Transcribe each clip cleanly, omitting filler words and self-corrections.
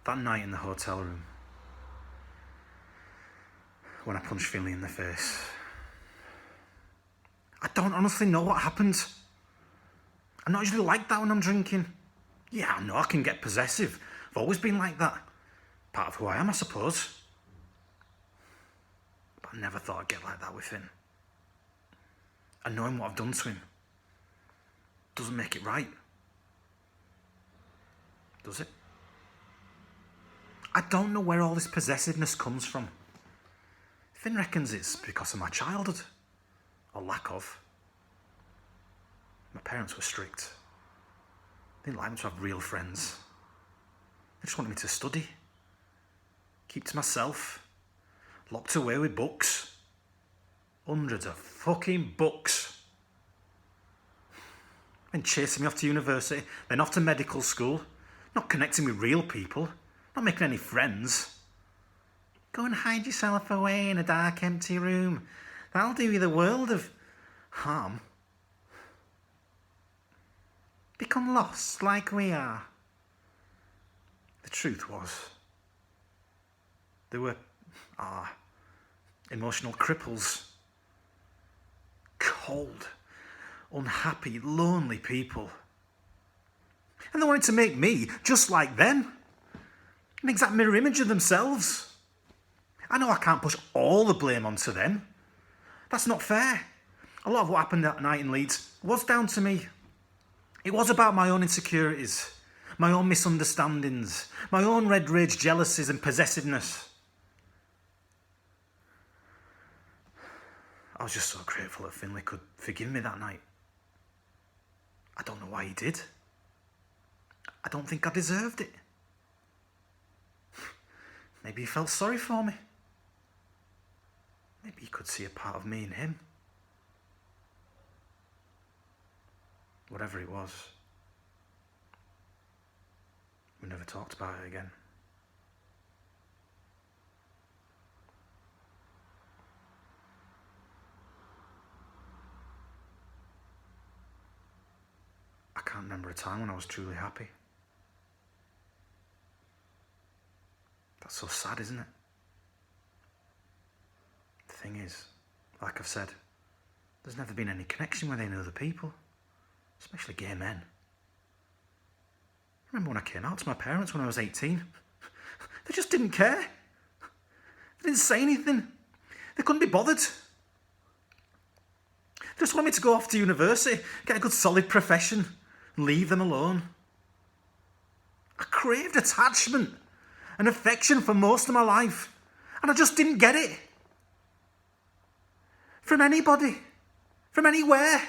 That night in the hotel room, when I punched Finley in the face, I don't honestly know what happened. I'm not usually like that when I'm drinking. Yeah, I know I can get possessive. I've always been like that. Part of who I am, I suppose. But I never thought I'd get like that with him. And knowing what I've done to him doesn't make it right. Does it? I don't know where all this possessiveness comes from. Finn reckons it's because of my childhood, or lack of. My parents were strict. They didn't like me to have real friends. They just wanted me to study, keep to myself, locked away with books. Hundreds of fucking books. Then chasing me off to university, then off to medical school, not connecting with real people, not making any friends. Go and hide yourself away in a dark, empty room. That'll do you the world of harm. Become lost like we are. The truth was, they were emotional cripples. Cold, unhappy, lonely people. And they wanted to make me just like them. An exact mirror image of themselves. I know I can't push all the blame onto them. That's not fair. A lot of what happened that night in Leeds was down to me. It was about my own insecurities, my own misunderstandings, my own red rage, jealousies and possessiveness. I was just so grateful that Finley could forgive me that night. I don't know why he did. I don't think I deserved it. Maybe he felt sorry for me. Maybe he could see a part of me in him. Whatever it was, we never talked about it again. I can't remember a time when I was truly happy. That's so sad, isn't it? The thing is, like I've said, there's never been any connection with any other people, especially gay men. I remember when I came out to my parents when I was 18. They just didn't care. They didn't say anything. They couldn't be bothered. They just wanted me to go off to university, get a good solid profession, and leave them alone. I craved attachment and affection for most of my life, and I just didn't get it. From anybody, from anywhere.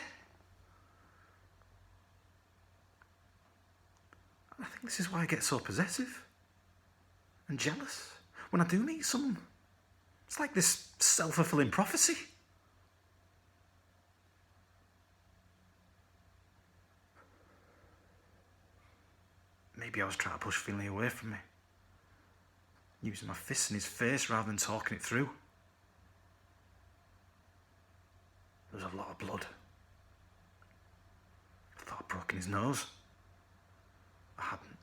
And I think this is why I get so possessive and jealous when I do meet someone. It's like this self-fulfilling prophecy. Maybe I was trying to push Finley away from me, using my fists in his face rather than talking it through. There was a lot of blood. I thought I'd broken his nose. I hadn't.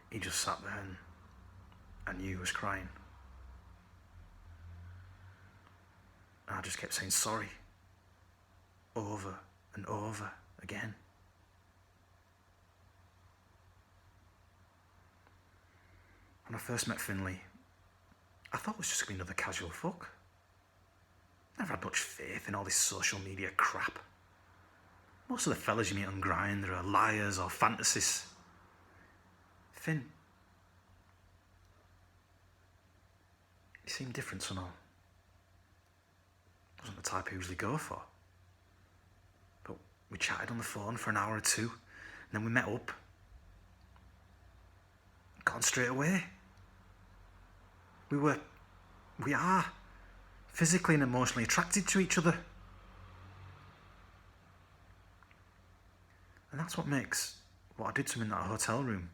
He just sat there and I knew he was crying. And I just kept saying sorry. Over and over again. When I first met Finley, I thought it was just going to be another casual fuck. Never had much faith in all this social media crap. Most of the fellas you meet on Grindr are liars or fantasists. Finn, he seemed different somehow. Wasn't the type I usually go for. But we chatted on the phone for an hour or two, and then we met up. Gone straight away. We are physically and emotionally attracted to each other. And that's what makes what I did to him in that hotel room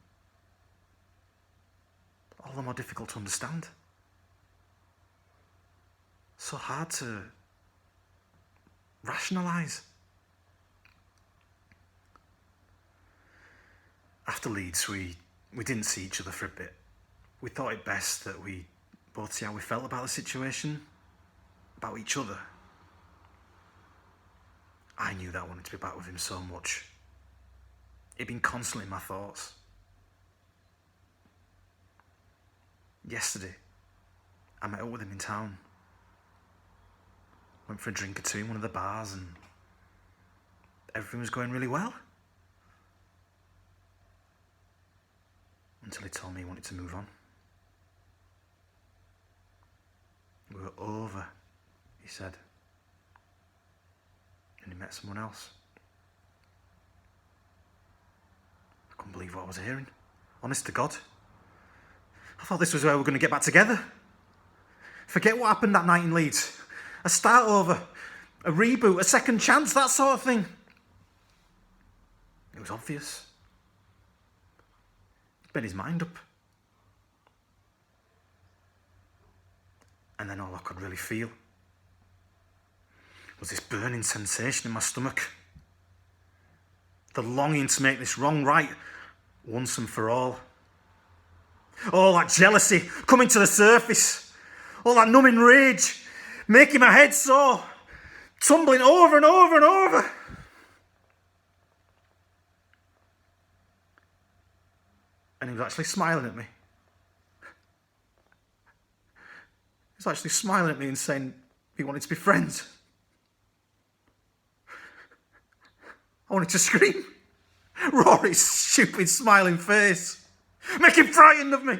all the more difficult to understand. So hard to rationalise. After Leeds, we didn't see each other for a bit. We thought it best that we both see how we felt about the situation, about each other. I knew that I wanted to be back with him so much. It'd been constantly in my thoughts. Yesterday, I met up with him in town. Went for a drink or two in one of the bars and everything was going really well. Until he told me he wanted to move on. We were over, he said. And he met someone else. I couldn't believe what I was hearing. Honest to God. I thought this was where we were going to get back together. Forget what happened that night in Leeds. A start over, a reboot, a second chance, that sort of thing. It was obvious. He'd made his mind up. And then all I could really feel was this burning sensation in my stomach. The longing to make this wrong right once and for all. All that jealousy coming to the surface. All that numbing rage making my head sore. Tumbling over and over and over. And he was actually smiling at me. He was actually smiling at me and saying he wanted to be friends. I wanted to scream. Roar his stupid smiling face. Make him frightened of me.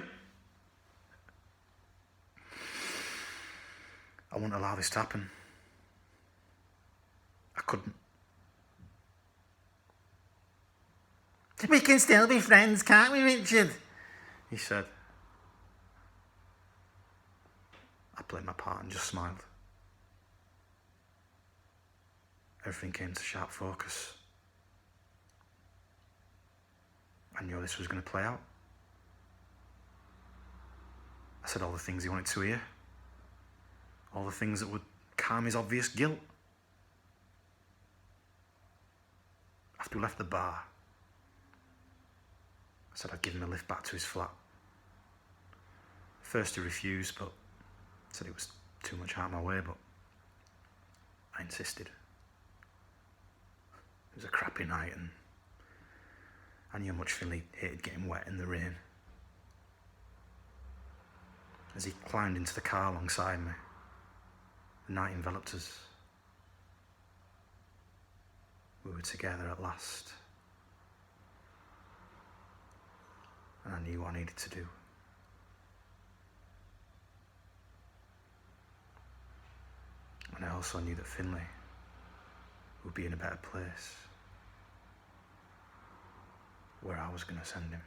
I wouldn't allow this to happen. I couldn't. We can still be friends, can't we, Richard? He said. I played my part and just smiled. Everything came to sharp focus. I knew this was going to play out. I said all the things he wanted to hear. All the things that would calm his obvious guilt. After we left the bar, I said I'd give him a lift back to his flat. First he refused, but said it was too much out of my way, but I insisted. It was a crappy night and I knew how much Finley hated getting wet in the rain. As he climbed into the car alongside me, the night enveloped us. We were together at last. And I knew what I needed to do. And I also knew that Finley would be in a better place, where I was going to send him.